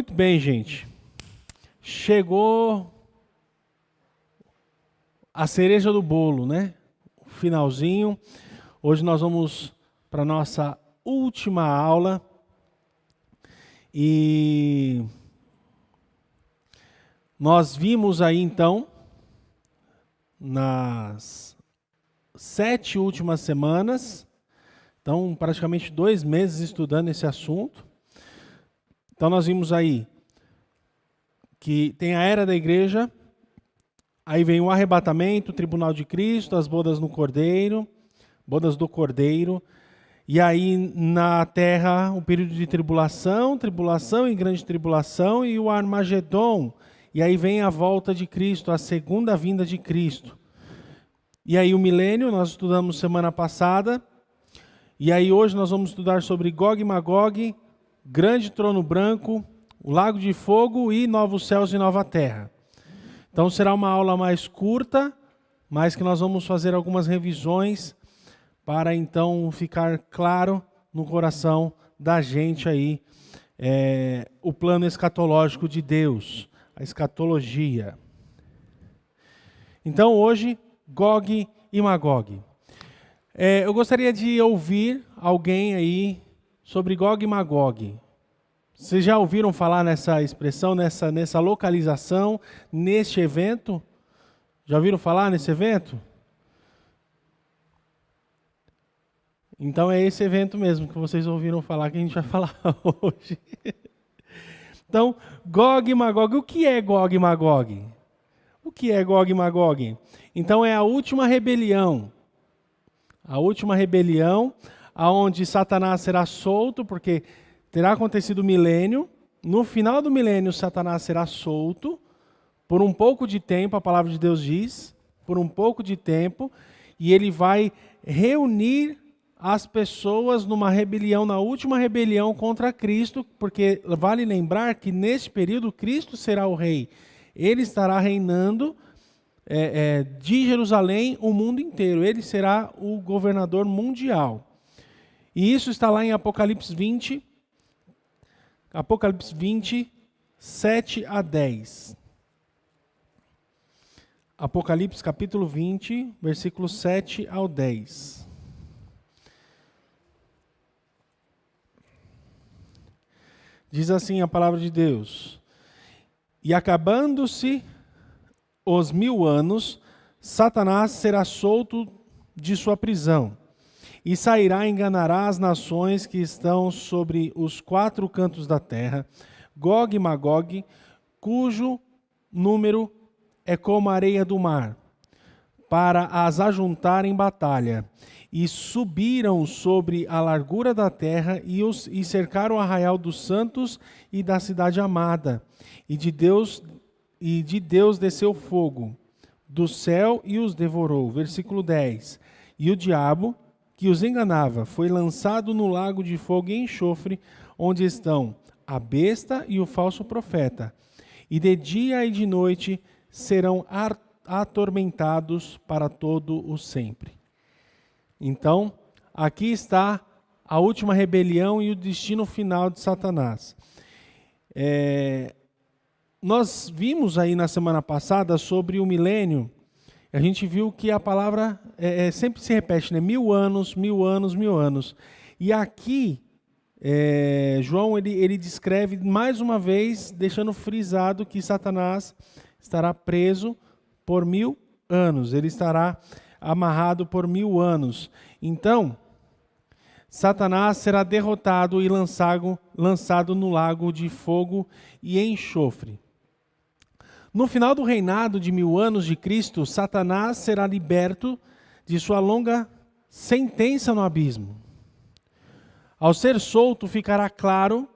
Muito bem, gente. Chegou a cereja do bolo, né? O finalzinho. Hoje nós vamos para a nossa última aula. E nós vimos aí, então, nas 7 últimas semanas, então praticamente 2 meses estudando esse assunto. Então nós vimos aí que tem a era da igreja, aí vem o arrebatamento, o tribunal de Cristo, as bodas do Cordeiro, e aí na terra o período de tribulação e grande tribulação, e o Armagedon, e aí vem a volta de Cristo, a segunda vinda de Cristo. E aí o milênio, nós estudamos semana passada, e aí hoje nós vamos estudar sobre Gog e Magog, grande trono branco, o lago de fogo e novos céus e nova terra. Então será uma aula mais curta, mas que nós vamos fazer algumas revisões para então ficar claro no coração da gente aí o plano escatológico de Deus, a escatologia. Então hoje, Gog e Magog. Eu gostaria de ouvir alguém aí sobre Gog e Magog. Vocês já ouviram falar nessa expressão, nessa localização, neste evento? Já ouviram falar nesse evento? Então é esse evento mesmo que vocês ouviram falar que a gente vai falar hoje. Então, Gog e Magog. O que é Gog e Magog? O que é Gog e Magog? Então é a última rebelião. A última rebelião, aonde Satanás será solto, porque terá acontecido o milênio. No final do milênio, Satanás será solto por um pouco de tempo, a palavra de Deus diz, por um pouco de tempo, e ele vai reunir as pessoas numa rebelião, na última rebelião contra Cristo, porque vale lembrar que nesse período Cristo será o rei. Ele estará reinando de Jerusalém o mundo inteiro. Ele será o governador mundial. E isso está lá em Apocalipse 20, 7 a 10. Apocalipse capítulo 20, versículos 7 ao 10. Diz assim a palavra de Deus: E acabando-se os 1000 anos, Satanás será solto de sua prisão, e sairá e enganará as nações que estão sobre os 4 cantos da terra, Gog e Magog, cujo número é como a areia do mar, para as ajuntar em batalha. E subiram sobre a largura da terra e cercaram o arraial dos santos e da cidade amada. E de Deus desceu fogo do céu e os devorou. Versículo 10. E o diabo, que os enganava, foi lançado no lago de fogo e enxofre, onde estão a besta e o falso profeta. E de dia e de noite serão atormentados para todo o sempre. Então, aqui está a última rebelião e o destino final de Satanás. Nós vimos aí na semana passada sobre o milênio. A gente viu que a palavra sempre se repete, né? 1000 anos, 1000 anos, 1000 anos. E aqui, João ele descreve mais uma vez, deixando frisado que Satanás estará preso por 1000 anos. Ele estará amarrado por 1000 anos. Então, Satanás será derrotado e lançado no lago de fogo e enxofre. No final do reinado de 1000 anos de Cristo, Satanás será liberto de sua longa sentença no abismo. Ao ser solto, ficará claro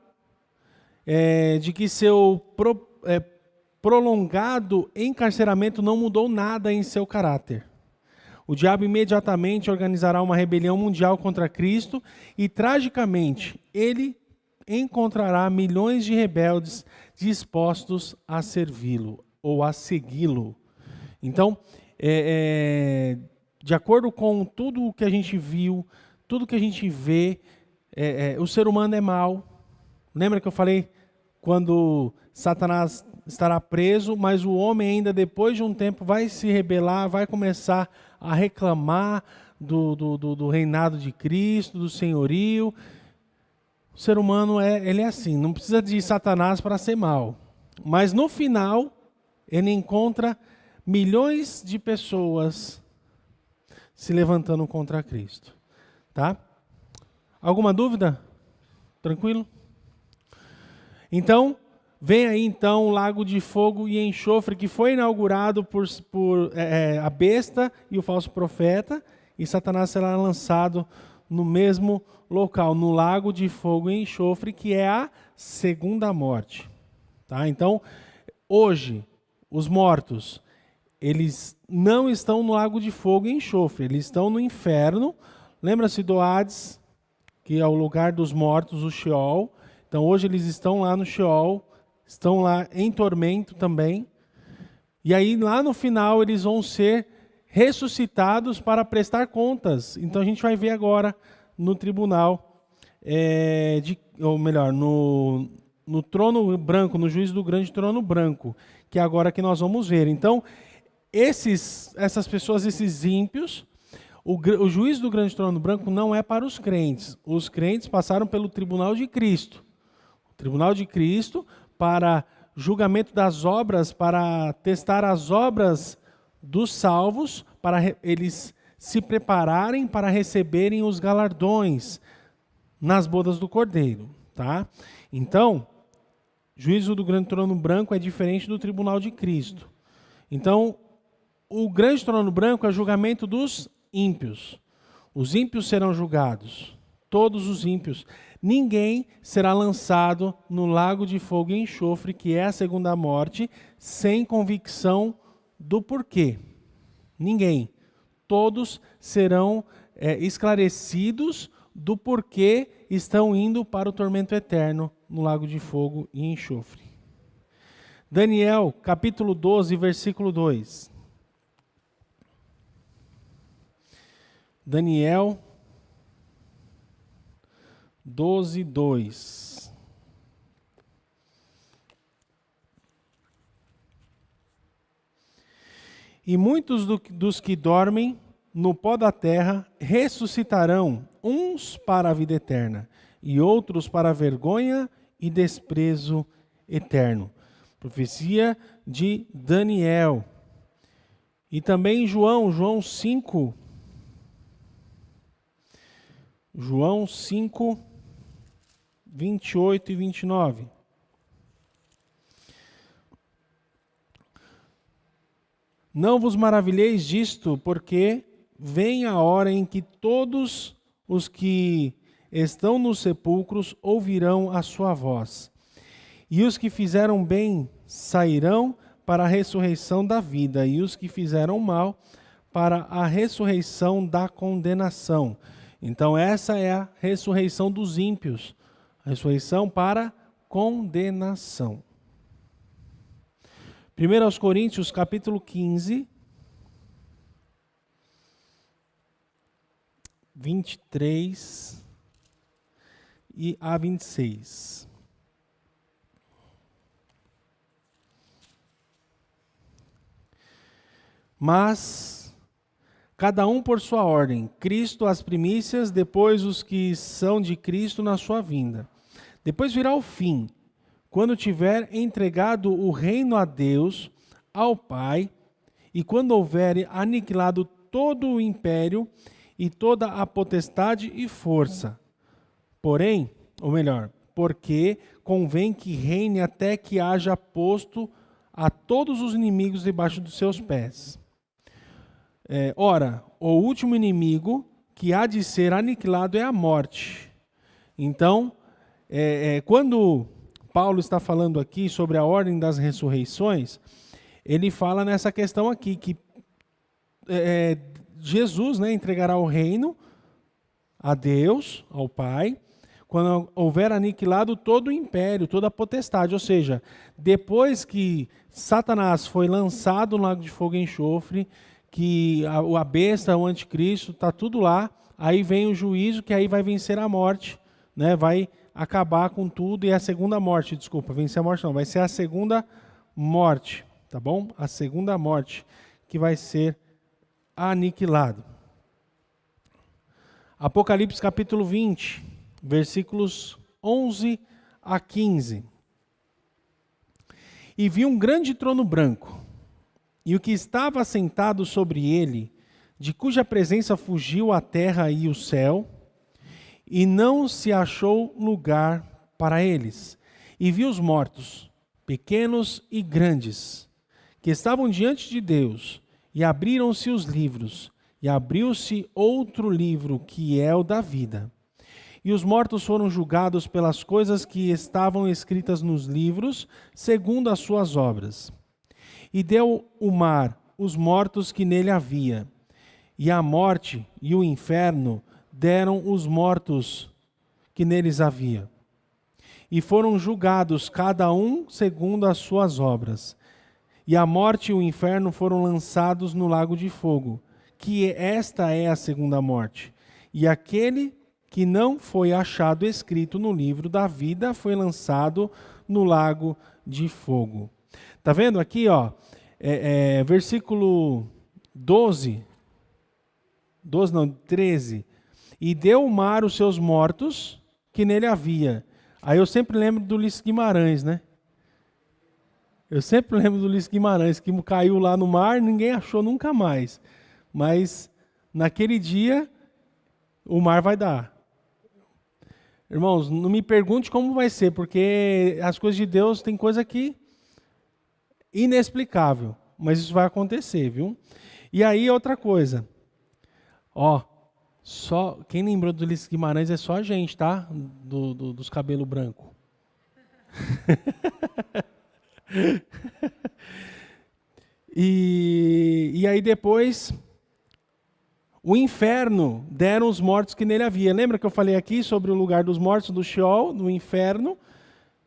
de que seu prolongado encarceramento não mudou nada em seu caráter. O diabo imediatamente organizará uma rebelião mundial contra Cristo e, tragicamente, ele encontrará milhões de rebeldes dispostos a servi-lo ou a segui-lo. Então, de acordo com tudo o que a gente viu, tudo que a gente vê, o ser humano é mau. Lembra que eu falei quando Satanás estará preso, mas o homem ainda depois de um tempo vai se rebelar, vai começar a reclamar do reinado de Cristo, do senhorio. O ser humano ele é assim, não precisa de Satanás para ser mal. Mas no final, ele encontra milhões de pessoas se levantando contra Cristo. Tá? Alguma dúvida? Tranquilo? Então, vem aí então o lago de fogo e enxofre que foi inaugurado por a besta e o falso profeta, e Satanás será lançado no mesmo local, no lago de fogo e enxofre, que é a segunda morte. Tá? Então, hoje, os mortos, eles não estão no lago de fogo e enxofre, eles estão no inferno. Lembra-se do Hades, que é o lugar dos mortos, o Sheol. Então, hoje eles estão lá no Sheol, estão lá em tormento também. E aí, lá no final, eles vão ser ressuscitados para prestar contas. Então, a gente vai ver agora no tribunal, ou melhor, no trono branco, no juízo do grande trono branco, que é agora que nós vamos ver. Então, essas pessoas, esses ímpios, o juízo do grande trono branco não é para os crentes. Os crentes passaram pelo tribunal de Cristo. O tribunal de Cristo para julgamento das obras, para testar as obras dos salvos, para eles se prepararem para receberem os galardões nas bodas do Cordeiro. Tá? Então, juízo do grande trono branco é diferente do tribunal de Cristo. Então, o grande trono branco é julgamento dos ímpios. Os ímpios serão julgados, todos os ímpios. Ninguém será lançado no lago de fogo e enxofre, que é a segunda morte, sem convicção do porquê. Ninguém. Todos serão esclarecidos do porquê estão indo para o tormento eterno no lago de fogo e enxofre. Daniel, capítulo 12, versículo 2. Daniel 12, 2. E muitos dos que dormem no pó da terra ressuscitarão, uns para a vida eterna, e outros para a vergonha e desprezo eterno. Profecia de Daniel. E também João 5. João 5, 28 e 29. Não vos maravilheis disto, porque vem a hora em que todos os que estão nos sepulcros ouvirão a sua voz. E os que fizeram bem sairão para a ressurreição da vida, e os que fizeram mal para a ressurreição da condenação. Então essa é a ressurreição dos ímpios, a ressurreição para condenação. 1 Coríntios capítulo 15, 23 e a 26. Mas cada um por sua ordem, Cristo as primícias, depois os que são de Cristo na sua vinda. Depois virá o fim, quando tiver entregado o reino a Deus, ao Pai, e quando houver aniquilado todo o império e toda a potestade e força. Porém, ou melhor, porque convém que reine até que haja posto a todos os inimigos debaixo dos seus pés. Ora, o último inimigo que há de ser aniquilado é a morte. Então, quando Paulo está falando aqui sobre a ordem das ressurreições, ele fala nessa questão aqui, que Jesus, entregará o reino a Deus, ao Pai, quando houver aniquilado todo o império, toda a potestade. Ou seja, depois que Satanás foi lançado no lago de fogo e enxofre, que a besta, o anticristo, está tudo lá, aí vem o juízo, que aí vai vencer a morte, né? Vai acabar com tudo, e é a segunda morte, desculpa, vencer a morte não, vai ser a segunda morte, tá bom? A segunda morte que vai ser aniquilado. Apocalipse capítulo 20, versículos 11 a 15. E vi um grande trono branco, e o que estava assentado sobre ele, de cuja presença fugiu a terra e o céu, e não se achou lugar para eles. E vi os mortos, pequenos e grandes, que estavam diante de Deus, e abriram-se os livros, e abriu-se outro livro, que é o da vida. E os mortos foram julgados pelas coisas que estavam escritas nos livros, segundo as suas obras. E deu o mar os mortos que nele havia, e a morte e o inferno deram os mortos que neles havia. E foram julgados cada um segundo as suas obras. E a morte e o inferno foram lançados no lago de fogo, que esta é a segunda morte. E aquele que não foi achado escrito no livro da vida foi lançado no lago de fogo. Tá vendo aqui, ó, versículo 13. E deu o mar os seus mortos que nele havia. Aí eu sempre lembro do Ulisses Guimarães, né? Eu sempre lembro do Ulisses Guimarães, que caiu lá no mar, ninguém achou nunca mais. Mas naquele dia, o mar vai dar. Irmãos, não me pergunte como vai ser, porque as coisas de Deus tem coisa que inexplicável, mas isso vai acontecer, viu? E aí outra coisa, ó, só quem lembrou do Ulisses Guimarães é só a gente, tá? Dos cabelos brancos. E aí depois, o inferno deram os mortos que nele havia. Lembra que eu falei aqui sobre o lugar dos mortos, do Sheol, do inferno?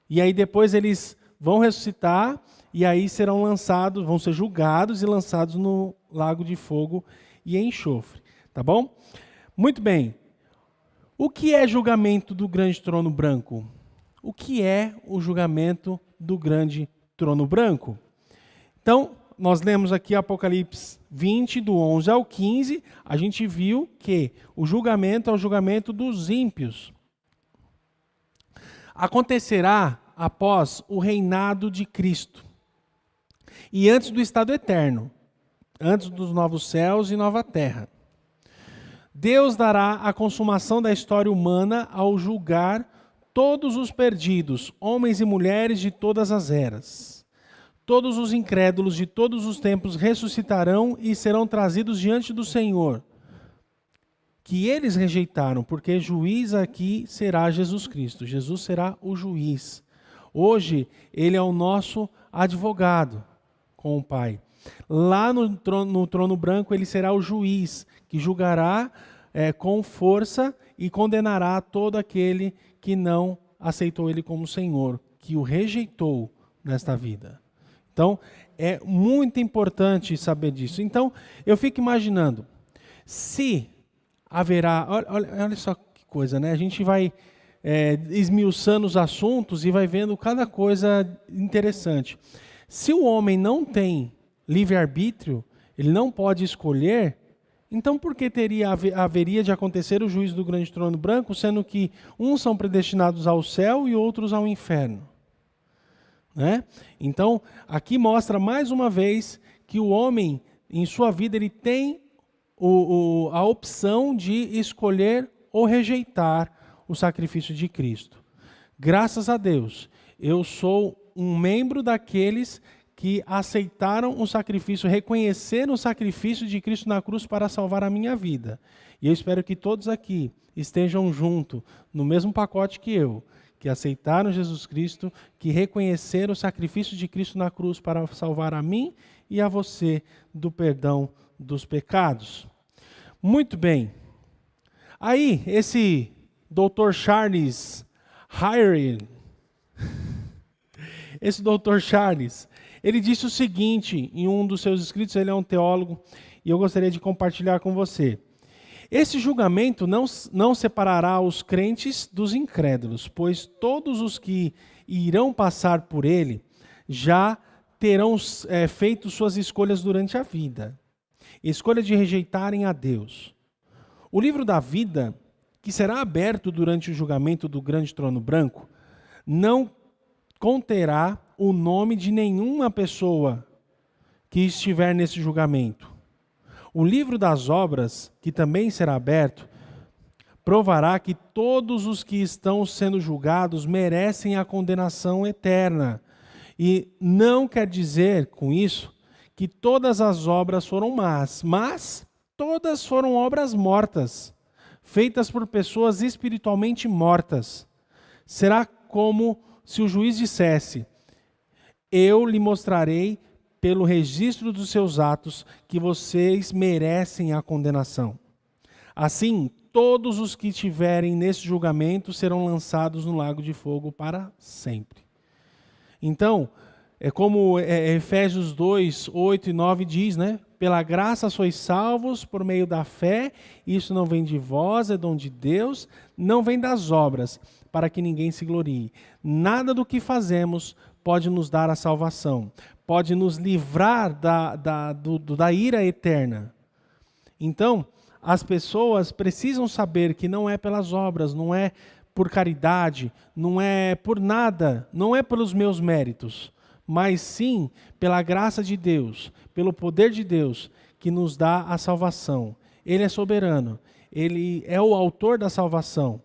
E aí depois eles vão ressuscitar e aí serão lançados, vão ser julgados e lançados no lago de fogo e enxofre. Tá bom? Muito bem. O que é julgamento do grande trono branco? O que é o julgamento do grande trono branco? Então, nós lemos aqui Apocalipse 20, do 11 ao 15, a gente viu que o julgamento é o julgamento dos ímpios. Acontecerá após o reinado de Cristo e antes do estado eterno, antes dos novos céus e nova terra. Deus dará a consumação da história humana ao julgar todos os perdidos, homens e mulheres de todas as eras. Todos os incrédulos de todos os tempos ressuscitarão e serão trazidos diante do Senhor, que eles rejeitaram, porque juiz aqui será Jesus Cristo. Jesus será o juiz. Hoje, ele é o nosso advogado com o Pai. Lá no trono branco, ele será o juiz, que julgará com força e condenará todo aquele que não aceitou ele como Senhor, que o rejeitou nesta vida. Então, é muito importante saber disso. Então, eu fico imaginando, se haverá... Olha só que coisa, né? A gente vai esmiuçando os assuntos e vai vendo cada coisa interessante. Se o homem não tem livre-arbítrio, ele não pode escolher, então por que haveria de acontecer o juízo do grande trono branco, sendo que uns são predestinados ao céu e outros ao inferno? Né? Então, aqui mostra mais uma vez que o homem, em sua vida, ele tem a opção de escolher ou rejeitar o sacrifício de Cristo. Graças a Deus, eu sou um membro daqueles que aceitaram o sacrifício, reconheceram o sacrifício de Cristo na cruz para salvar a minha vida. E eu espero que todos aqui estejam juntos, no mesmo pacote que eu, que aceitaram Jesus Cristo, que reconheceram o sacrifício de Cristo na cruz para salvar a mim e a você do perdão dos pecados. Muito bem. Aí, esse Dr. Charles Hyre, ele disse o seguinte em um dos seus escritos, ele é um teólogo, e eu gostaria de compartilhar com você. Esse julgamento não separará os crentes dos incrédulos, pois todos os que irão passar por ele já terão feito suas escolhas durante a vida. Escolha de rejeitarem a Deus. O livro da vida, que será aberto durante o julgamento do grande trono branco, não conterá o nome de nenhuma pessoa que estiver nesse julgamento. O livro das obras, que também será aberto, provará que todos os que estão sendo julgados merecem a condenação eterna. E não quer dizer com isso que todas as obras foram más, mas todas foram obras mortas, feitas por pessoas espiritualmente mortas. Será como se o juiz dissesse: eu lhe mostrarei pelo registro dos seus atos que vocês merecem a condenação. Assim, todos os que estiverem nesse julgamento serão lançados no lago de fogo para sempre. Então, é como Efésios 2, 8 e 9 diz, né? Pela graça sois salvos por meio da fé, isso não vem de vós, é dom de Deus, não vem das obras, para que ninguém se glorie. Nada do que fazemos pode nos dar a salvação, pode nos livrar da ira eterna. Então, as pessoas precisam saber que não é pelas obras, não é por caridade, não é por nada, não é pelos meus méritos, mas sim pela graça de Deus, pelo poder de Deus que nos dá a salvação. Ele é soberano, Ele é o autor da salvação.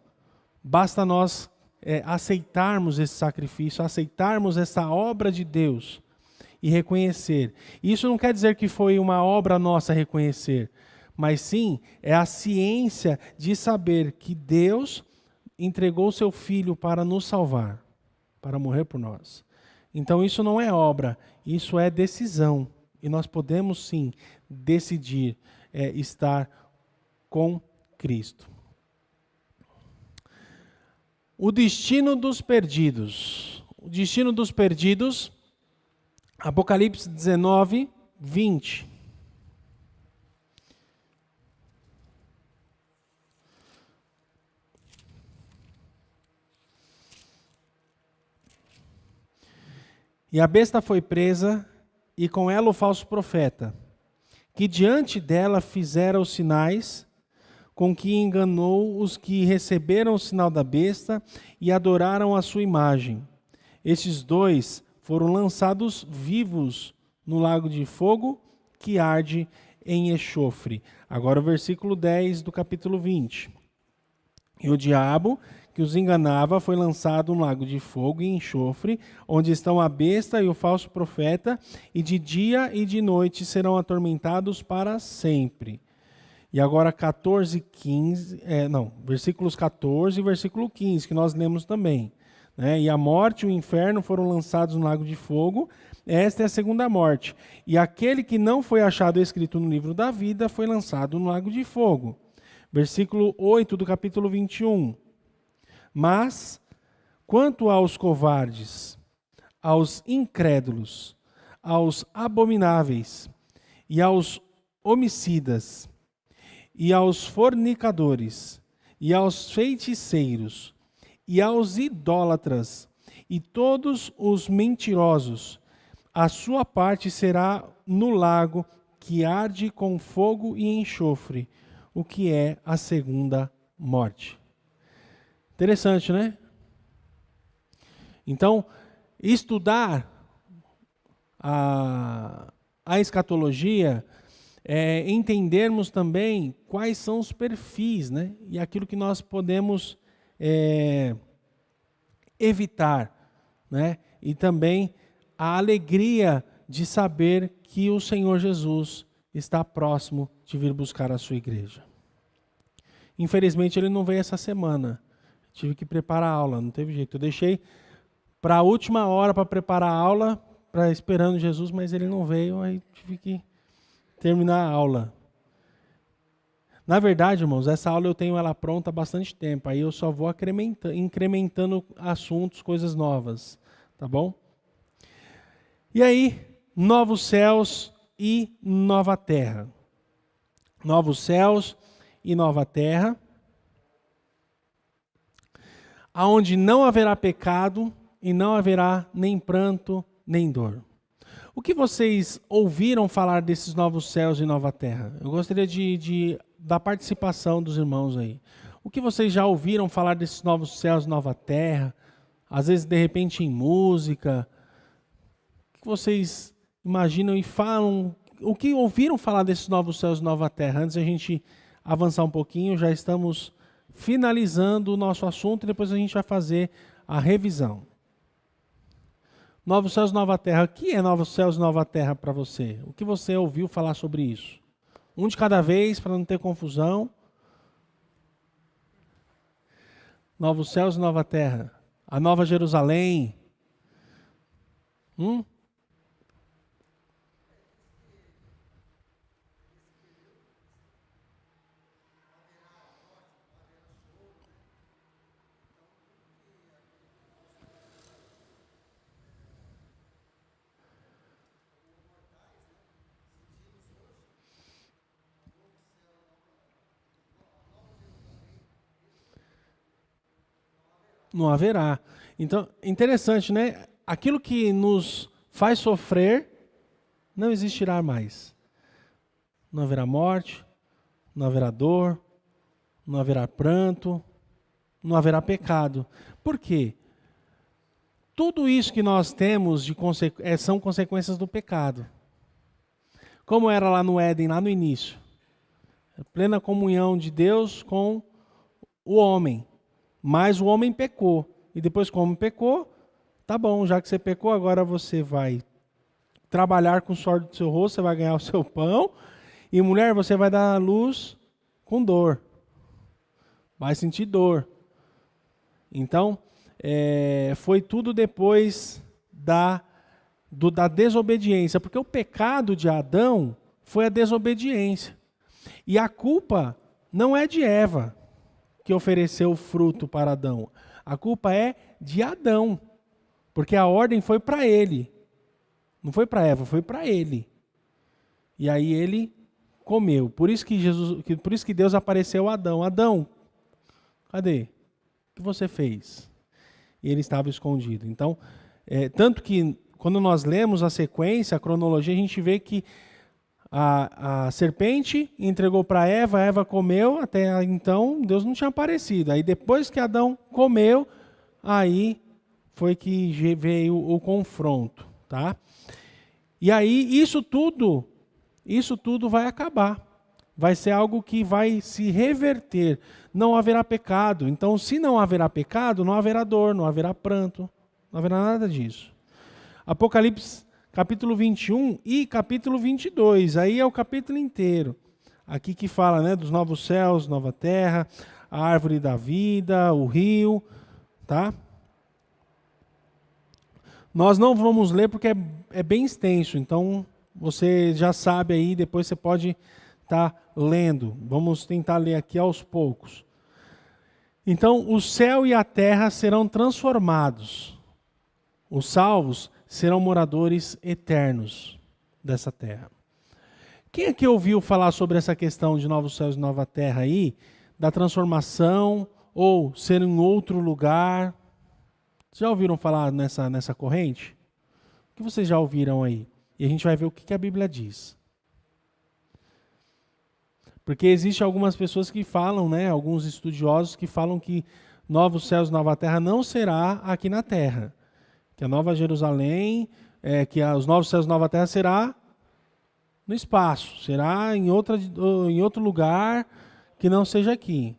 Basta nós aceitarmos esse sacrifício, aceitarmos essa obra de Deus e reconhecer. Isso não quer dizer que foi uma obra nossa reconhecer, mas sim é a ciência de saber que Deus entregou o seu Filho para nos salvar, para morrer por nós. Então isso não é obra, isso é decisão. E nós podemos sim decidir estar com Cristo. O destino dos perdidos. O destino dos perdidos, Apocalipse 19, 20. E a besta foi presa, e com ela o falso profeta, que diante dela fizera os sinais, com que enganou os que receberam o sinal da besta e adoraram a sua imagem. Estes dois foram lançados vivos no lago de fogo, que arde em enxofre. Agora o versículo 10 do capítulo 20. E o diabo que os enganava foi lançado no lago de fogo e enxofre, onde estão a besta e o falso profeta, e de dia e de noite serão atormentados para sempre. E agora versículos 14 e versículo 15, que nós lemos também. Né? E a morte e o inferno foram lançados no lago de fogo, esta é a segunda morte. E aquele que não foi achado escrito no livro da vida foi lançado no lago de fogo. Versículo 8 do capítulo 21. Mas, quanto aos covardes, aos incrédulos, aos abomináveis, e aos homicidas, e aos fornicadores, e aos feiticeiros, e aos idólatras, e todos os mentirosos, a sua parte será no lago que arde com fogo e enxofre, o que é a segunda morte. Interessante, né? Então, estudar a escatologia é entendermos também quais são os perfis, né? E aquilo que nós podemos evitar, né? E também a alegria de saber que o Senhor Jesus está próximo de vir buscar a sua igreja. Infelizmente, ele não veio essa semana. Tive que preparar a aula, não teve jeito. Eu deixei para a última hora para preparar a aula, esperando Jesus, mas ele não veio, aí tive que terminar a aula. Na verdade, irmãos, essa aula eu tenho ela pronta há bastante tempo, aí eu só vou incrementando assuntos, coisas novas, tá bom? E aí, novos céus e nova terra. Novos céus e nova terra, aonde não haverá pecado e não haverá nem pranto, nem dor. O que vocês ouviram falar desses novos céus e nova terra? Eu gostaria da participação dos irmãos aí. O que vocês já ouviram falar desses novos céus e nova terra? Às vezes, de repente, em música. O que vocês imaginam e falam? O que ouviram falar desses novos céus e nova terra? Antes de a gente avançar um pouquinho, já estamos finalizando o nosso assunto e depois a gente vai fazer a revisão. Novos céus e nova terra. O que é novos céus e nova terra para você? O que você ouviu falar sobre isso? Um de cada vez, para não ter confusão. Novos céus e nova terra. A nova Jerusalém. Não haverá. Então, interessante, né? Aquilo que nos faz sofrer não existirá mais. Não haverá morte, não haverá dor, não haverá pranto, não haverá pecado. Por quê? Tudo isso que nós temos são consequências do pecado. Como era lá no Éden, lá no início. A plena comunhão de Deus com o homem. Mas o homem pecou. E depois, como pecou, tá bom, já que você pecou, agora você vai trabalhar com o suor do seu rosto, você vai ganhar o seu pão. E mulher, você vai dar à luz com dor. Vai sentir dor. Então, foi tudo depois da desobediência. Porque o pecado de Adão foi a desobediência. E a culpa não é de Eva, que ofereceu o fruto para Adão. A culpa é de Adão. Porque a ordem foi para ele. Não foi para Eva, foi para ele. E aí ele comeu. Por isso que Deus apareceu a Adão. Adão, cadê? O que você fez? E ele estava escondido. Então, tanto que quando nós lemos a sequência, a cronologia, a gente vê que a serpente entregou para Eva, Eva comeu, até então Deus não tinha aparecido. Aí depois que Adão comeu, aí foi que veio o confronto, tá? E aí isso tudo vai acabar. Vai ser algo que vai se reverter. Não haverá pecado. Então, se não haverá pecado, não haverá dor, não haverá pranto, não haverá nada disso. Apocalipse capítulo 21 e capítulo 22. Aí é o capítulo inteiro. Aqui que fala, né, dos novos céus, nova terra, a árvore da vida, o rio, tá? Nós não vamos ler porque é bem extenso, então você já sabe aí, depois você pode estar lendo. Vamos tentar ler aqui aos poucos. Então, o céu e a terra serão transformados. Os salvos serão moradores eternos dessa terra. Quem aqui ouviu falar sobre essa questão de novos céus e nova terra aí, da transformação ou ser em outro lugar? Já ouviram falar nessa corrente? O que vocês já ouviram aí? E a gente vai ver o que a Bíblia diz. Porque existem algumas pessoas que falam, né, alguns estudiosos que falam que novos céus e nova terra não será aqui na terra. Que a nova Jerusalém, que os novos céus e nova terra será no espaço, será em outro lugar que não seja aqui.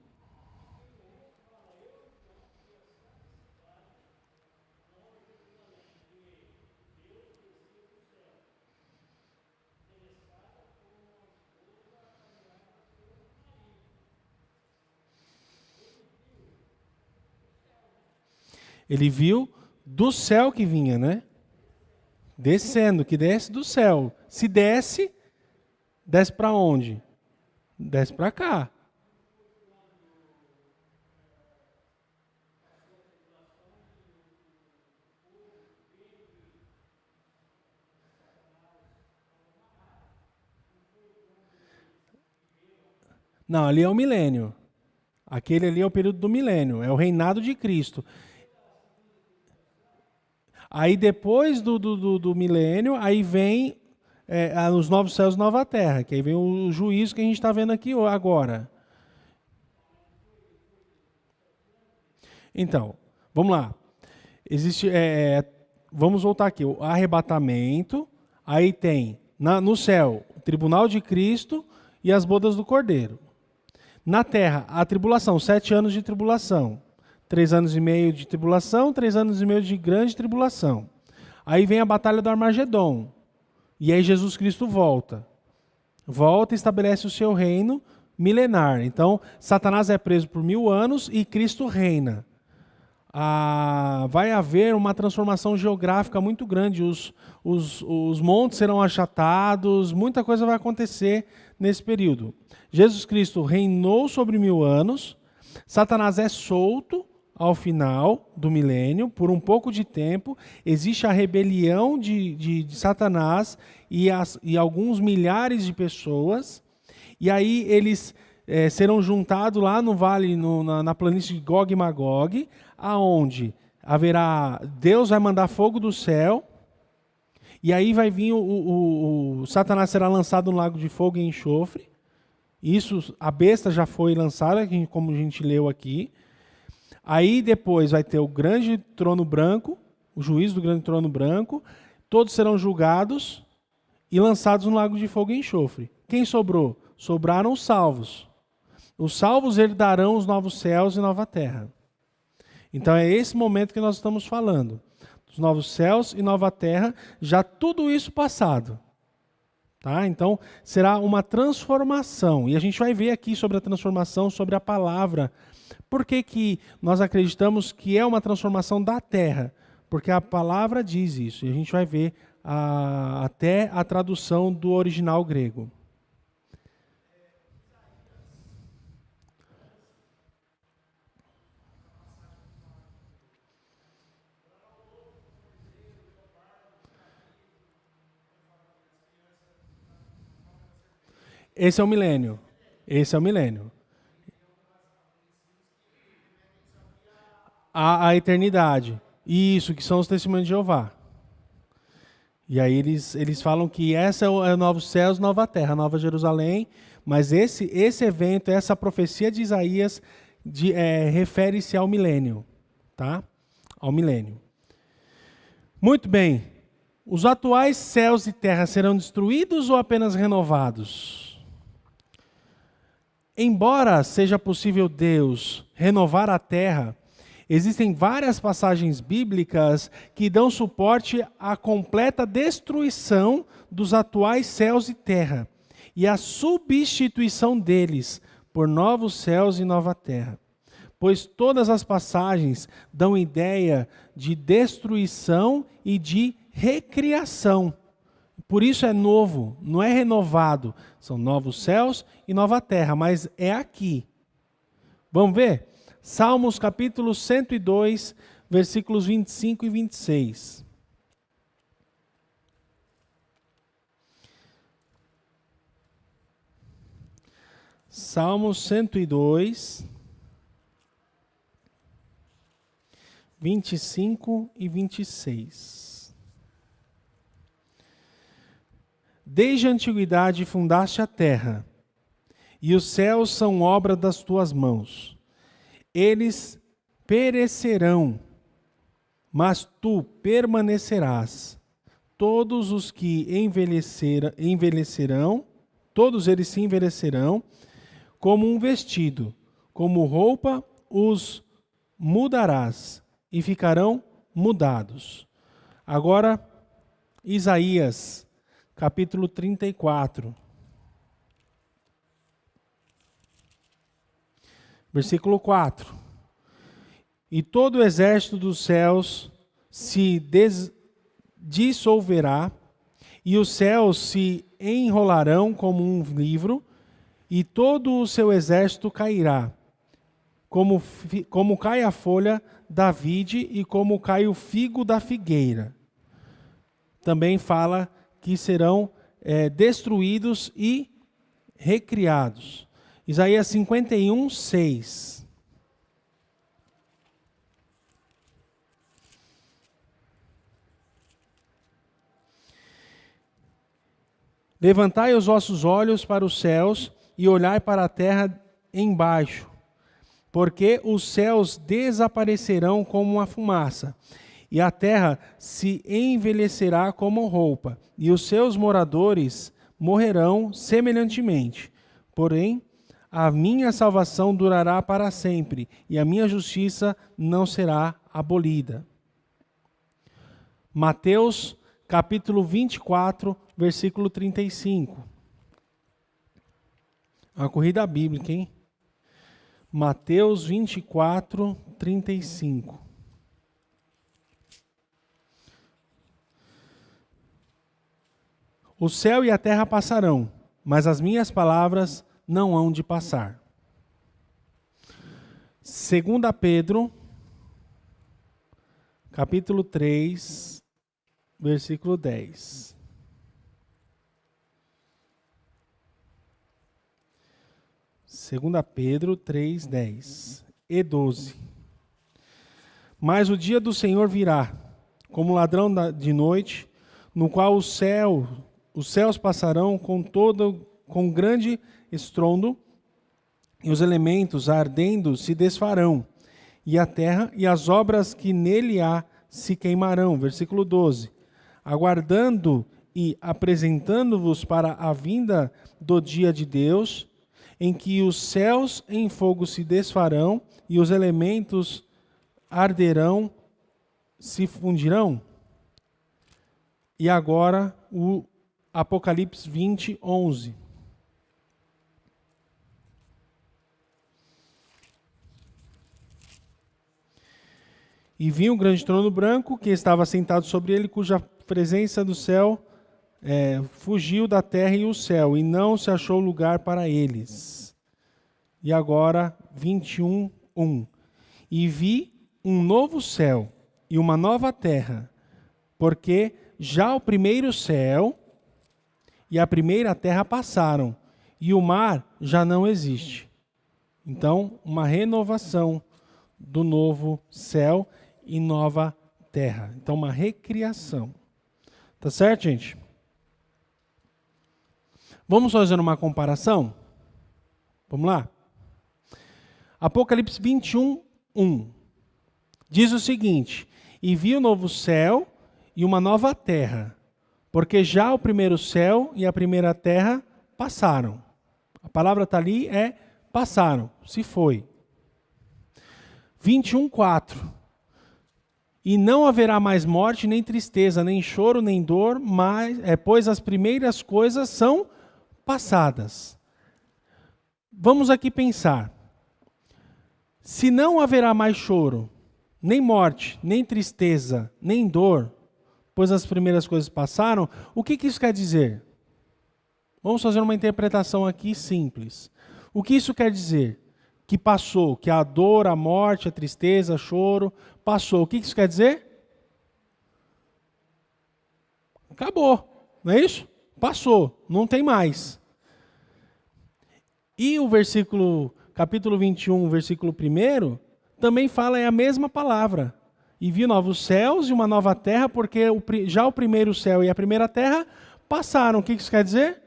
Ele viu do céu que vinha, né? Descendo, que desce do céu. Se desce para onde? Desce para cá. Não, ali é o milênio. Aquele ali é o período do milênio, é o reinado de Cristo. Aí depois do milênio, aí vem os novos céus e nova terra, que aí vem o juízo que a gente está vendo aqui agora. Então, vamos lá. Vamos voltar aqui. O arrebatamento, aí tem no céu o tribunal de Cristo e as bodas do Cordeiro. Na terra, a tribulação, 7 anos de tribulação. 3 anos e meio de tribulação, 3 anos e meio de grande tribulação. Aí vem a batalha do Armagedon. E aí Jesus Cristo volta. Volta e estabelece o seu reino milenar. Então, Satanás é preso por 1000 anos e Cristo reina. Vai haver uma transformação geográfica muito grande. Os montes serão achatados, muita coisa vai acontecer nesse período. Jesus Cristo reinou sobre 1000 anos, Satanás é solto ao final do milênio, por um pouco de tempo, existe a rebelião de Satanás e alguns milhares de pessoas, e aí eles serão juntados lá no vale, na planície de Gog e Magog, aonde Deus vai mandar fogo do céu, e aí vai vir o Satanás será lançado no lago de fogo e enxofre. Isso, a besta já foi lançada, como a gente leu aqui. Aí depois vai ter o grande trono branco, o juízo do grande trono branco, todos serão julgados e lançados no lago de fogo e enxofre. Quem sobrou? Sobraram os salvos. Os salvos herdarão os novos céus e nova terra. Então é esse momento que nós estamos falando. Os novos céus e nova terra, já tudo isso passado. Tá? Então será uma transformação. E a gente vai ver aqui sobre a transformação, sobre a palavra. Por que nós acreditamos que é uma transformação da terra? Porque a palavra diz isso. E a gente vai ver até a tradução do original grego. Esse é o milênio. Esse é o milênio. A eternidade. Isso, que são os testemunhos de Jeová. E aí eles falam que essa é o novo céus, nova terra, nova Jerusalém. Mas esse evento, essa profecia de Isaías, refere-se ao milênio. Tá? Ao milênio. Muito bem. Os atuais céus e terra serão destruídos ou apenas renovados? Embora seja possível Deus renovar a terra, existem várias passagens bíblicas que dão suporte à completa destruição dos atuais céus e terra e a substituição deles por novos céus e nova terra. Pois todas as passagens dão ideia de destruição e de recriação. Por isso é novo, não é renovado. São novos céus e nova terra, mas é aqui. Vamos ver? Salmos capítulo 102, versículos 25 e 26. Salmos 102, 25 e 26. Desde a antiguidade fundaste a terra, e os céus são obra das tuas mãos. Eles perecerão, mas tu permanecerás. Todos os que envelhecerão, todos eles se envelhecerão, como um vestido, como roupa os mudarás, e ficarão mudados. Agora, Isaías capítulo 34, versículo 4. E todo o exército dos céus se dissolverá, e os céus se enrolarão como um livro, e todo o seu exército cairá, como cai a folha da vide e como cai o figo da figueira. Também fala que serão destruídos e recriados. Isaías 51, 6. Levantai os vossos olhos para os céus e olhai para a terra embaixo, porque os céus desaparecerão como uma fumaça, e a terra se envelhecerá como roupa, e os seus moradores morrerão semelhantemente. Porém, a minha salvação durará para sempre, e a minha justiça não será abolida. Mateus, capítulo 24, versículo 35. Uma corrida bíblica, hein? Mateus 24, 35. O céu e a terra passarão, mas as minhas palavras não hão de passar. 2 Pedro, capítulo 3, versículo 10. 2 Pedro 3, 10 e 12. Mas o dia do Senhor virá, como ladrão de noite, no qual os céus passarão com grande estrondo, e os elementos ardendo se desfarão, e a terra e as obras que nele há se queimarão. Versículo 12. Aguardando e apresentando-vos para a vinda do dia de Deus, em que os céus em fogo se desfarão e os elementos arderão, se fundirão. E agora o Apocalipse 20, 11. E vi um grande trono branco que estava sentado sobre ele, cuja presença do céu fugiu da terra e o céu, e não se achou lugar para eles. E agora, 21, 1. E vi um novo céu e uma nova terra, porque já o primeiro céu e a primeira terra passaram, e o mar já não existe. Então, uma renovação do novo céu e nova terra. Então, uma recriação. Tá certo, gente? Vamos fazer uma comparação? Vamos lá? Apocalipse 21, 1. Diz o seguinte: e vi um novo céu e uma nova terra, porque já o primeiro céu e a primeira terra passaram. A palavra está ali, passaram, se foi. 21, 4. E não haverá mais morte, nem tristeza, nem choro, nem dor, pois as primeiras coisas são passadas. Vamos aqui pensar. Se não haverá mais choro, nem morte, nem tristeza, nem dor, pois as primeiras coisas passaram, o que isso quer dizer? Vamos fazer uma interpretação aqui simples. O que isso quer dizer? Que passou, que a dor, a morte, a tristeza, o choro, passou. O que isso quer dizer? Acabou, não é isso? Passou, não tem mais. E o capítulo 21, versículo 1, também fala a mesma palavra. E vi novos céus e uma nova terra, porque já o primeiro céu e a primeira terra passaram. O que isso quer dizer?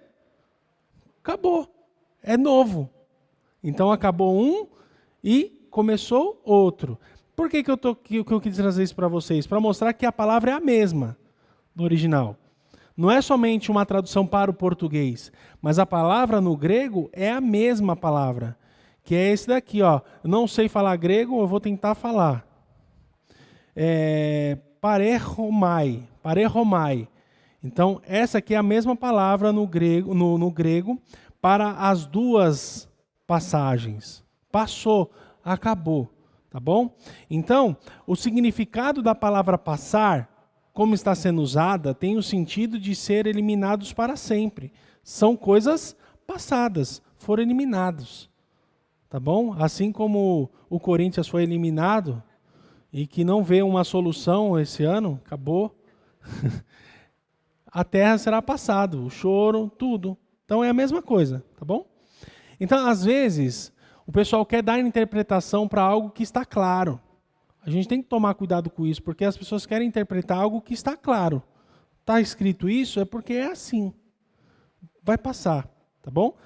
Acabou, é novo. Então acabou um e começou outro. Por que eu quis trazer isso para vocês? Para mostrar que a palavra é a mesma no original. Não é somente uma tradução para o português, mas a palavra no grego é a mesma palavra, que é esse daqui, ó. Eu não sei falar grego, eu vou tentar falar. Pareromai. Então, essa aqui é a mesma palavra no grego para as duas passagens. Passou, acabou, tá bom? Então, o significado da palavra passar, como está sendo usada, tem o sentido de ser eliminados para sempre. São coisas passadas, foram eliminados. Tá bom? Assim como o Corinthians foi eliminado e que não vê uma solução esse ano, acabou. A terra será passada, o choro, tudo. Então é a mesma coisa, tá bom? Então, às vezes, o pessoal quer dar interpretação para algo que está claro. A gente tem que tomar cuidado com isso, porque as pessoas querem interpretar algo que está claro. Está escrito isso, é porque é assim. Vai passar, tá bom?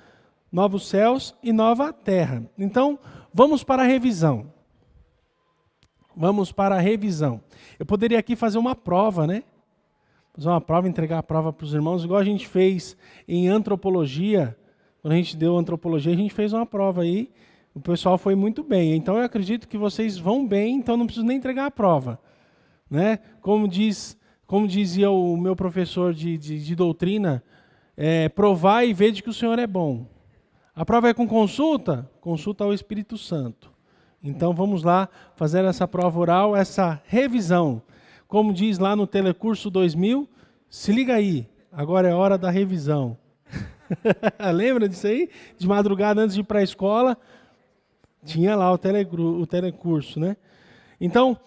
Novos céus e nova terra. Então, vamos para a revisão. Vamos para a revisão. Eu poderia aqui fazer uma prova, né? Fazer uma prova, entregar a prova para os irmãos, igual a gente fez em antropologia. Quando a gente deu antropologia, a gente fez uma prova aí. O pessoal foi muito bem. Então, eu acredito que vocês vão bem, então não preciso nem entregar a prova. Né? Como dizia o meu professor de doutrina, provar e ver de que o Senhor é bom. A prova é com consulta? Consulta ao Espírito Santo. Então vamos lá fazer essa prova oral, essa revisão. Como diz lá no Telecurso 2000, se liga aí, agora é hora da revisão. Lembra disso aí? De madrugada antes de ir para a escola, tinha lá o telecurso, né? Então,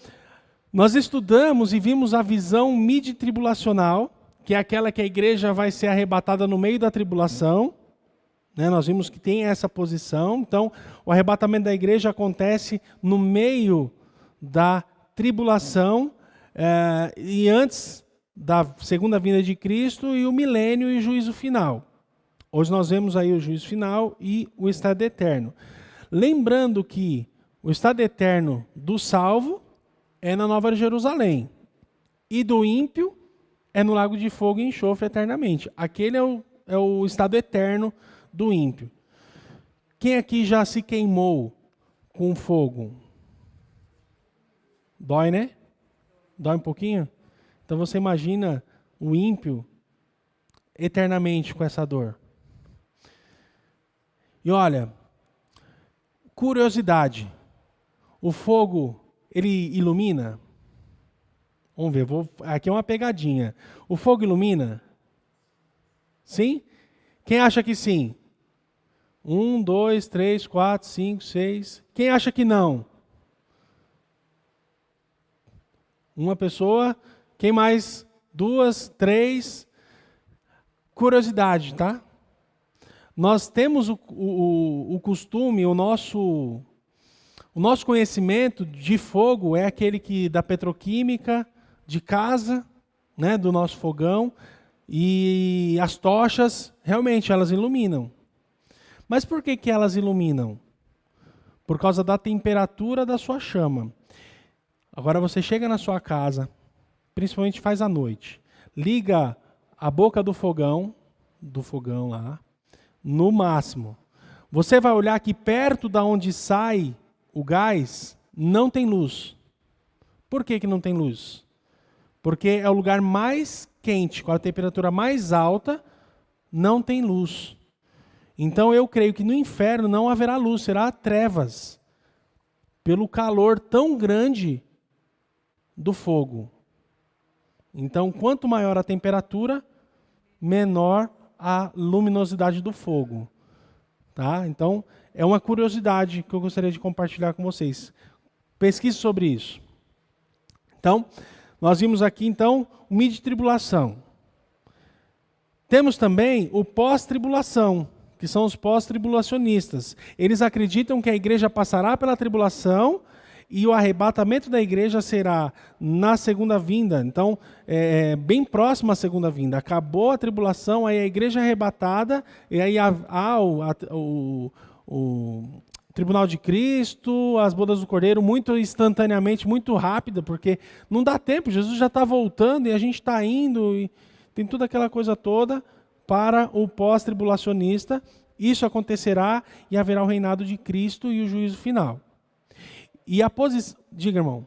nós estudamos e vimos a visão mid-tribulacional, que é aquela que a igreja vai ser arrebatada no meio da tribulação. Né? Nós vimos que tem essa posição. Então, o arrebatamento da igreja acontece no meio da tribulação e antes da segunda vinda de Cristo e o milênio e o juízo final. Hoje nós vemos aí o juízo final e o estado eterno. Lembrando que o estado eterno do salvo é na Nova Jerusalém. E do ímpio é no lago de fogo e enxofre eternamente. Aquele é o estado eterno do ímpio. Quem aqui já se queimou com fogo? Dói, né? Dói um pouquinho? Então você imagina o ímpio eternamente com essa dor. E olha, curiosidade. O fogo, ele ilumina? Vamos ver, aqui é uma pegadinha. O fogo ilumina? Sim? Quem acha que sim? 1, 2, 3, 4, 5, 6. Quem acha que não? Uma pessoa. Quem mais? 2, 3. Curiosidade, tá? Nós temos o costume, o nosso conhecimento de fogo é aquele da petroquímica, de casa, né, do nosso fogão, e as tochas, realmente, elas iluminam. Mas por que elas iluminam? Por causa da temperatura da sua chama. Agora você chega na sua casa, principalmente faz à noite, liga a boca do fogão lá, no máximo. Você vai olhar que perto da onde sai o gás, não tem luz. Por que não tem luz? Porque é o lugar mais quente, com a temperatura mais alta, não tem luz. Então eu creio que no inferno não haverá luz, será trevas, pelo calor tão grande do fogo. Então, quanto maior a temperatura, menor a luminosidade do fogo. Tá? Então, é uma curiosidade que eu gostaria de compartilhar com vocês. Pesquise sobre isso. Então, nós vimos aqui, então, o mid-tribulação. Temos também o pós-tribulação, que são os pós-tribulacionistas. Eles acreditam que a igreja passará pela tribulação e o arrebatamento da igreja será na segunda vinda. Então, bem próximo à segunda vinda. Acabou a tribulação, aí a igreja é arrebatada, e aí há o Tribunal de Cristo, as bodas do Cordeiro, muito instantaneamente, muito rápido, porque não dá tempo, Jesus já está voltando e a gente está indo, e tem toda aquela coisa toda para o pós-tribulacionista. Isso acontecerá e haverá o reinado de Cristo e o juízo final. E a posição... Diga, irmão.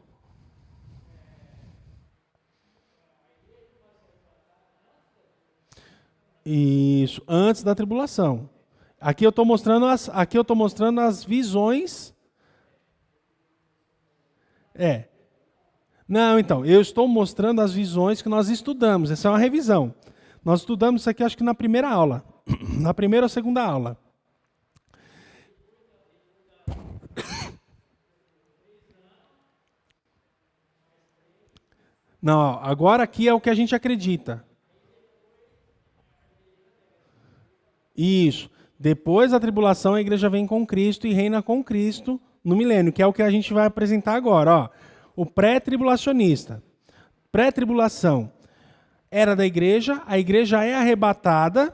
Isso, antes da tribulação. Aqui eu estou mostrando as visões. Não, então, eu estou mostrando as visões que nós estudamos. Essa é uma revisão. Nós estudamos isso aqui, acho que na primeira aula. Na primeira ou segunda aula. Não, agora aqui é o que a gente acredita. Isso. Depois da tribulação, a igreja vem com Cristo e reina com Cristo no milênio, que é o que a gente vai apresentar agora. Ó. O pré-tribulacionista. Pré-tribulação. Era da igreja, a igreja é arrebatada,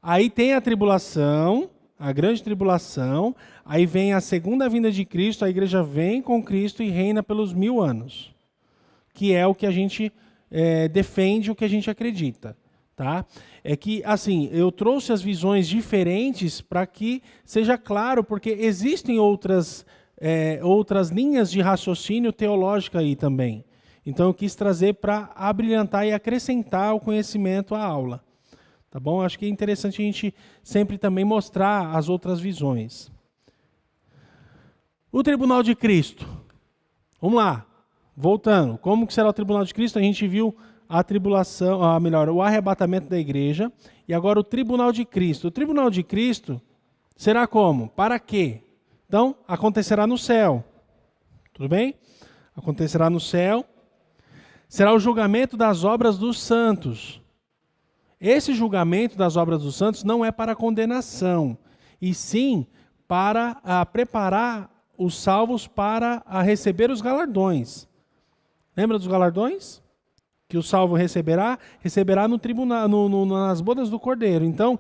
aí tem a tribulação, a grande tribulação, aí vem a segunda vinda de Cristo, a igreja vem com Cristo e reina pelos 1000 anos, que é o que a gente defende, o que a gente acredita. Tá? É que, assim, eu trouxe as visões diferentes para que seja claro, porque existem outras linhas de raciocínio teológico aí também. Então eu quis trazer para abrilhantar e acrescentar o conhecimento à aula. Tá bom? Acho que é interessante a gente sempre também mostrar as outras visões. O tribunal de Cristo. Vamos lá. Voltando. Como que será o tribunal de Cristo? A gente viu a tribulação, o arrebatamento da igreja. E agora o tribunal de Cristo. O tribunal de Cristo será como? Para quê? Então, acontecerá no céu. Tudo bem? Acontecerá no céu. Será o julgamento das obras dos santos. Esse julgamento das obras dos santos não é para condenação, e sim para preparar os salvos para receber os galardões. Lembra dos galardões? Que o salvo receberá no tribunal, nas bodas do Cordeiro. Então,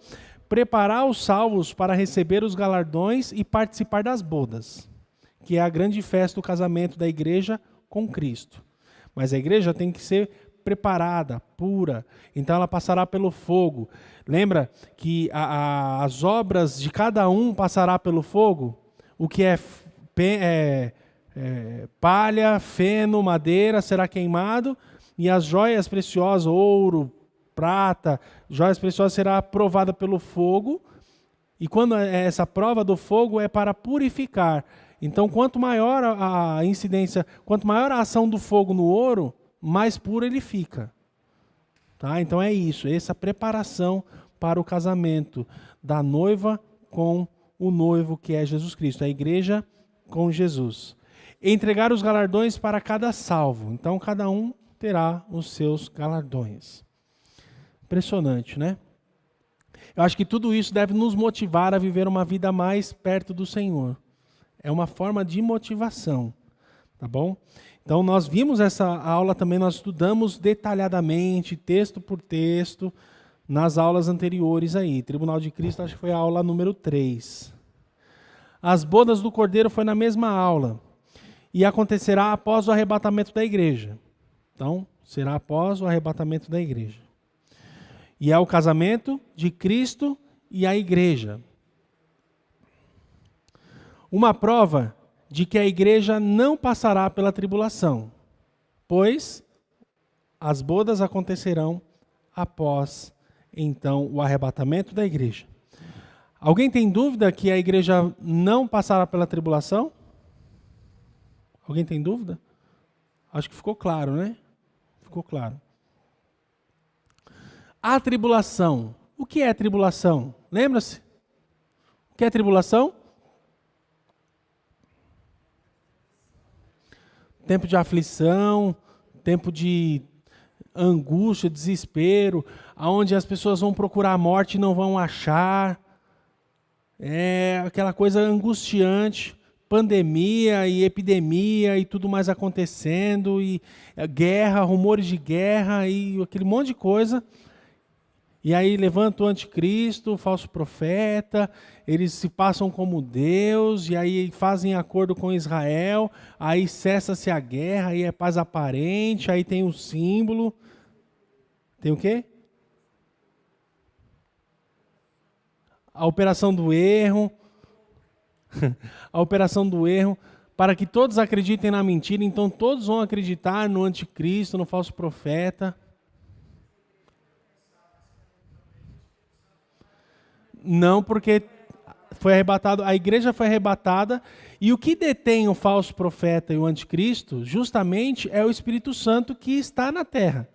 preparar os salvos para receber os galardões e participar das bodas, que é a grande festa do casamento da igreja com Cristo. Mas a igreja tem que ser preparada, pura, então ela passará pelo fogo. Lembra que as obras de cada um passará pelo fogo? O que é palha, feno, madeira será queimado, e as joias preciosas, ouro, prata, joias preciosas será provada pelo fogo, e quando essa prova do fogo é para purificar. Então, quanto maior a incidência, quanto maior a ação do fogo no ouro, mais puro ele fica. Tá? Então é isso, essa preparação para o casamento da noiva com o noivo, que é Jesus Cristo, a igreja com Jesus. Entregar os galardões para cada salvo. Então cada um terá os seus galardões. Impressionante, né? Eu acho que tudo isso deve nos motivar a viver uma vida mais perto do Senhor. É uma forma de motivação, tá bom? Então nós vimos essa aula também, nós estudamos detalhadamente, texto por texto, nas aulas anteriores aí. Tribunal de Cristo, acho que foi a aula número 3. As bodas do Cordeiro foi na mesma aula. E acontecerá após o arrebatamento da igreja. Então, será após o arrebatamento da igreja. E é o casamento de Cristo e a igreja. Uma prova de que a igreja não passará pela tribulação, pois as bodas acontecerão após, então, o arrebatamento da igreja. Alguém tem dúvida que a igreja não passará pela tribulação? Alguém tem dúvida? Acho que ficou claro, né? Ficou claro. A tribulação. O que é tribulação? Lembra-se? O que é tribulação? Tempo de aflição, tempo de angústia, desespero, onde as pessoas vão procurar a morte e não vão achar. É aquela coisa angustiante, pandemia e epidemia e tudo mais acontecendo, e guerra, rumores de guerra e aquele monte de coisa. E aí levanta o anticristo, o falso profeta, eles se passam como Deus, e aí fazem acordo com Israel, aí cessa-se a guerra, aí é paz aparente, aí tem o símbolo. Tem o quê? A operação do erro. A operação do erro, para que todos acreditem na mentira, então todos vão acreditar no anticristo, no falso profeta. Não, porque foi arrebatado, a igreja foi arrebatada, e o que detém o falso profeta e o anticristo, justamente é o Espírito Santo que está na terra.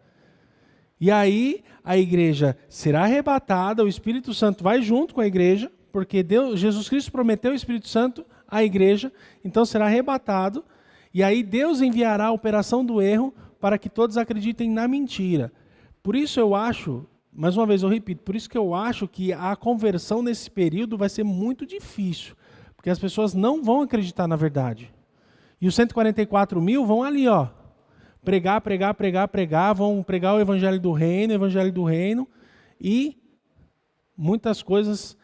E aí a igreja será arrebatada, o Espírito Santo vai junto com a igreja, porque Jesus Cristo prometeu o Espírito Santo à igreja, então será arrebatado, e aí Deus enviará a operação do erro para que todos acreditem na mentira. Por isso eu acho mais uma vez eu repito, por isso que eu acho que a conversão nesse período vai ser muito difícil, porque as pessoas não vão acreditar na verdade. E os 144 mil vão ali, ó, pregar, vão pregar o evangelho do reino, e muitas coisas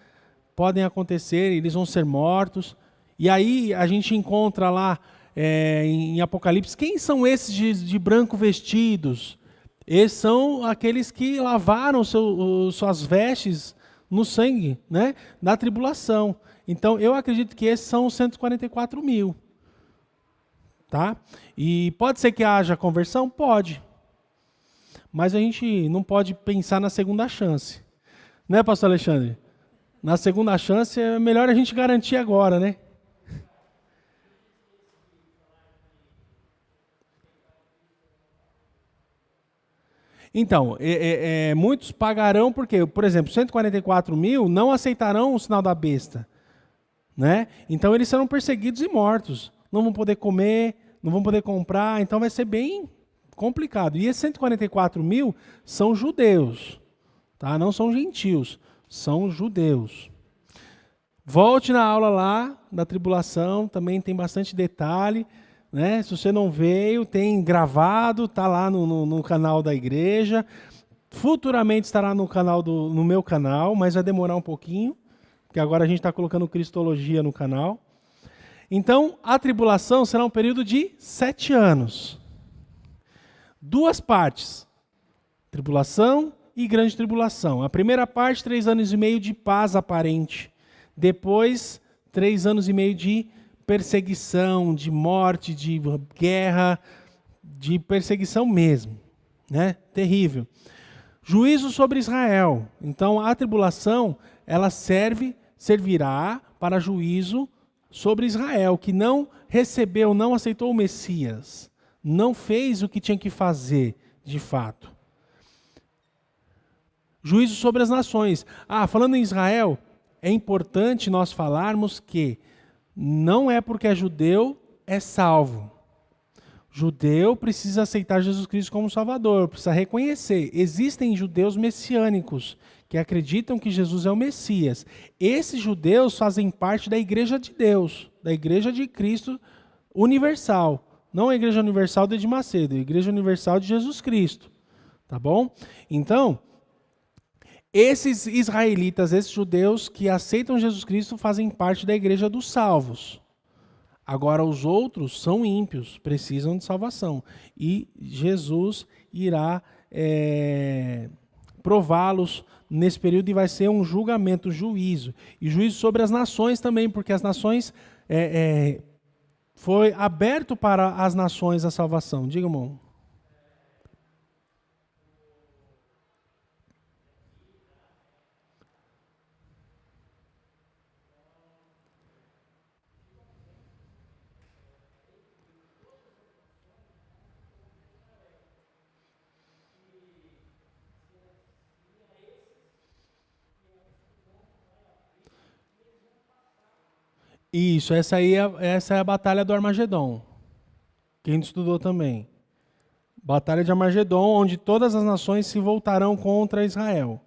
podem acontecer, eles vão ser mortos. E aí a gente encontra lá em Apocalipse, quem são esses de branco vestidos? Esses são aqueles que lavaram suas vestes no sangue, né, da tribulação. Então eu acredito que esses são os 144 mil. Tá? E pode ser que haja conversão? Pode. Mas a gente não pode pensar na segunda chance. Né, pastor Alexandre? Na segunda chance é melhor a gente garantir agora, né? Então, muitos pagarão porque, por exemplo, 144 mil não aceitarão o sinal da besta. Né? Então eles serão perseguidos e mortos. Não vão poder comer, não vão poder comprar, então vai ser bem complicado. E esses 144 mil são judeus, tá? Não são gentios, são judeus. Volte na aula lá da tribulação, também tem bastante detalhe. Né? Se você não veio, tem gravado, está lá no canal da igreja. Futuramente estará no meu canal, mas vai demorar um pouquinho, porque agora a gente está colocando Cristologia no canal. Então, a tribulação será um período de 7 anos. 2 partes, tribulação e grande tribulação. A primeira parte, 3 anos e meio de paz aparente. Depois, 3 anos e meio de perseguição, de morte, de guerra, de perseguição mesmo. Né? Terrível. Juízo sobre Israel. Então, a tribulação, ela servirá para juízo sobre Israel, que não recebeu, não aceitou o Messias, não fez o que tinha que fazer, de fato. Juízo sobre as nações. Falando em Israel, é importante nós falarmos que não é porque é judeu, é salvo. Judeu precisa aceitar Jesus Cristo como Salvador, precisa reconhecer. Existem judeus messiânicos, que acreditam que Jesus é o Messias. Esses judeus fazem parte da Igreja de Deus, da Igreja de Cristo universal. Não a Igreja Universal de Macedo, a Igreja Universal de Jesus Cristo. Tá bom? Então, esses israelitas, esses judeus que aceitam Jesus Cristo fazem parte da Igreja dos salvos. Agora, os outros são ímpios, precisam de salvação. E Jesus irá prová-los nesse período e vai ser um julgamento, juízo. E juízo sobre as nações também, porque as nações, foi aberto para as nações a salvação. Diga, irmão. Isso, essa é a batalha do Armagedon. Quem estudou também. Batalha de Armagedon, onde todas as nações se voltarão contra Israel.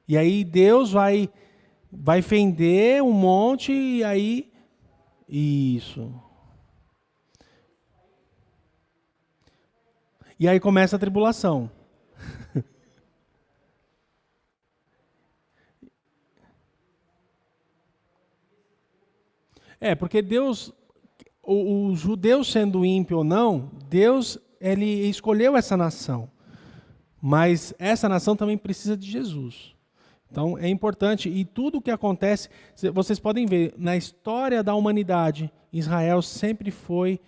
E aí Deus vai fender um monte e aí... Isso. E aí começa a tribulação. Porque Deus, o judeu sendo ímpio ou não, Deus, ele escolheu essa nação. Mas essa nação também precisa de Jesus. Então é importante, e tudo o que acontece, vocês podem ver, na história da humanidade, Israel sempre foi,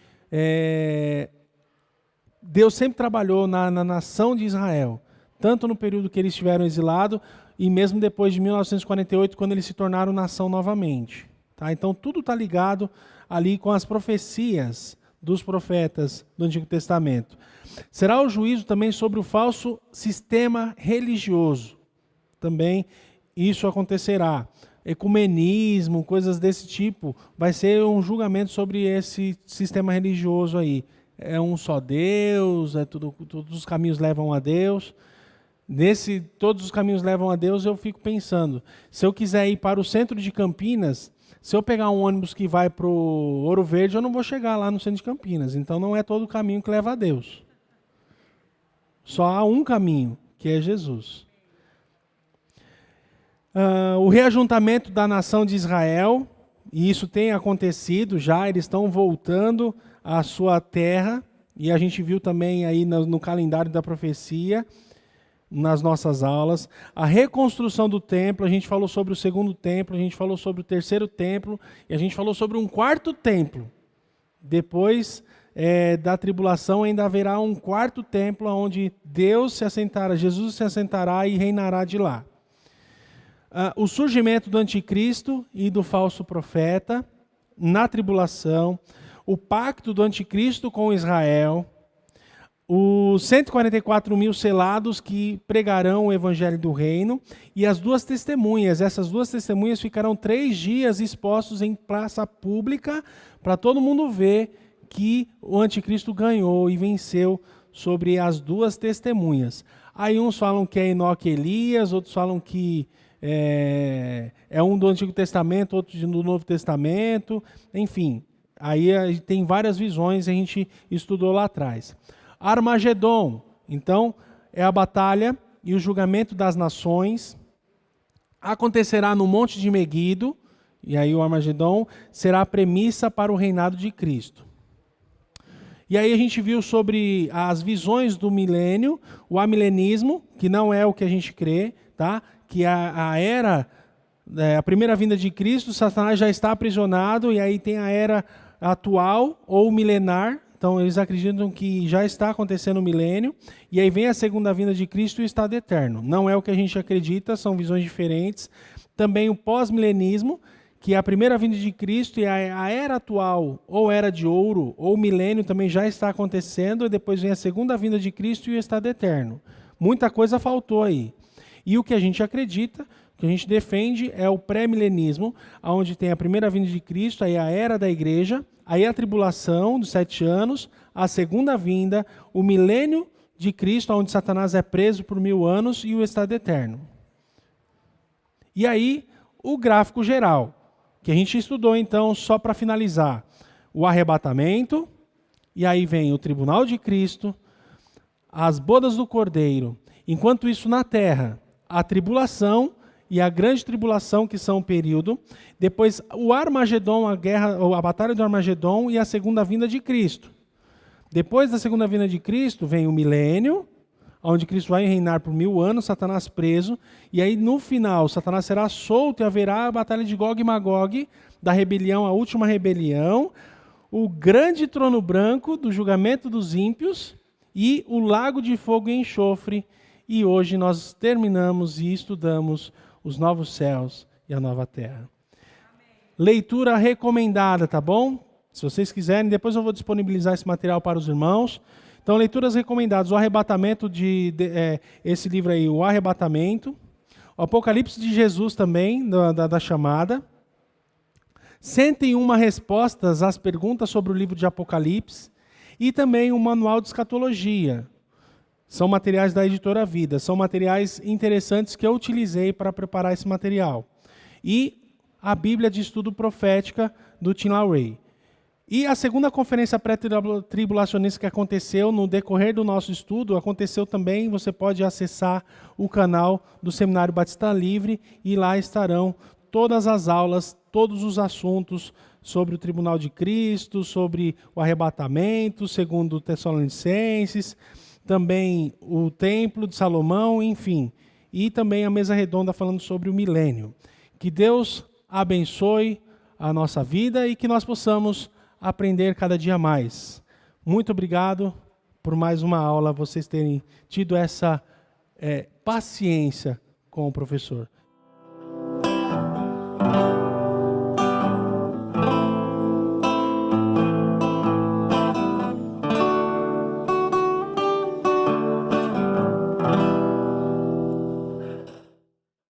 Deus sempre trabalhou na nação de Israel, tanto no período que eles estiveram exilados, e mesmo depois de 1948, quando eles se tornaram nação novamente. Tá? Então tudo está ligado ali com as profecias dos profetas do Antigo Testamento. Será o juízo também sobre o falso sistema religioso. Também isso acontecerá. Ecumenismo, coisas desse tipo, vai ser um julgamento sobre esse sistema religioso aí. É um só Deus, todos os caminhos levam a Deus. todos os caminhos levam a Deus, eu fico pensando, se eu quiser ir para o centro de Campinas, se eu pegar um ônibus que vai para o Ouro Verde, eu não vou chegar lá no centro de Campinas. Então não é todo o caminho que leva a Deus. Só há um caminho, que é Jesus. O reajuntamento da nação de Israel, e isso tem acontecido já, eles estão voltando à sua terra, e a gente viu também aí no calendário da profecia, nas nossas aulas. A reconstrução do templo, a gente falou sobre o segundo templo, a gente falou sobre o terceiro templo, e a gente falou sobre um quarto templo. Depois da tribulação ainda haverá um quarto templo onde Deus se assentará, Jesus se assentará e reinará de lá. O surgimento do anticristo e do falso profeta na tribulação, o pacto do anticristo com Israel, os 144 mil selados que pregarão o evangelho do reino e as duas testemunhas. Essas duas testemunhas ficarão 3 dias expostos em praça pública para todo mundo ver que o anticristo ganhou e venceu sobre as duas testemunhas. Aí uns falam que é Enoque e Elias, outros falam que é um do Antigo Testamento, outro do Novo Testamento, enfim. Aí tem várias visões, a gente estudou lá atrás. Armagedon, então, é a batalha e o julgamento das nações. Acontecerá no Monte de Meguido, e aí o Armagedon será a premissa para o reinado de Cristo. E aí a gente viu sobre as visões do milênio, o amilenismo, que não é o que a gente crê, tá? Que a primeira vinda de Cristo, Satanás já está aprisionado, e aí tem a era atual ou milenar. Então, eles acreditam que já está acontecendo o milênio, e aí vem a segunda vinda de Cristo e o estado eterno. Não é o que a gente acredita, são visões diferentes. Também o pós-milenismo, que a primeira vinda de Cristo e a era atual, ou era de ouro, ou milênio, também já está acontecendo, e depois vem a segunda vinda de Cristo e o estado eterno. Muita coisa faltou aí. E o que a gente acredita, o que a gente defende é o pré-milenismo, onde tem a primeira vinda de Cristo, aí a era da igreja, aí a tribulação dos 7 anos, a segunda vinda, o milênio de Cristo, onde Satanás é preso por 1000 anos, e o estado eterno. E aí, o gráfico geral, que a gente estudou então, só para finalizar, o arrebatamento, e aí vem o tribunal de Cristo, as bodas do Cordeiro. Enquanto isso, na terra, a tribulação e a grande tribulação, que são o período. Depois, o Armagedon, a batalha do Armagedon e a segunda vinda de Cristo. Depois da segunda vinda de Cristo, vem o milênio, onde Cristo vai reinar por 1000 anos, Satanás preso. E aí, no final, Satanás será solto e haverá a batalha de Gog e Magog, da rebelião, a última rebelião, o grande trono branco do julgamento dos ímpios e o lago de fogo e enxofre. E hoje nós terminamos e estudamos os novos céus e a nova terra. Amém. Leitura recomendada, tá bom? Se vocês quiserem, depois eu vou disponibilizar esse material para os irmãos. Então, leituras recomendadas. O arrebatamento esse livro aí, o Arrebatamento. O Apocalipse de Jesus também, da chamada. 101 respostas às perguntas sobre o livro de Apocalipse. E também o Manual de Escatologia. São materiais da Editora Vida, são materiais interessantes que eu utilizei para preparar esse material. E a Bíblia de Estudo Profética do Tim LaRae. E a segunda conferência pré-tribulacionista que aconteceu no decorrer do nosso estudo, aconteceu também, você pode acessar o canal do Seminário Batista Livre e lá estarão todas as aulas, todos os assuntos sobre o Tribunal de Cristo, sobre o arrebatamento, segundo Tessalonicenses, também o Templo de Salomão, enfim. E também a mesa redonda falando sobre o milênio. Que Deus abençoe a nossa vida e que nós possamos aprender cada dia mais. Muito obrigado por mais uma aula, vocês terem tido essa paciência com o professor.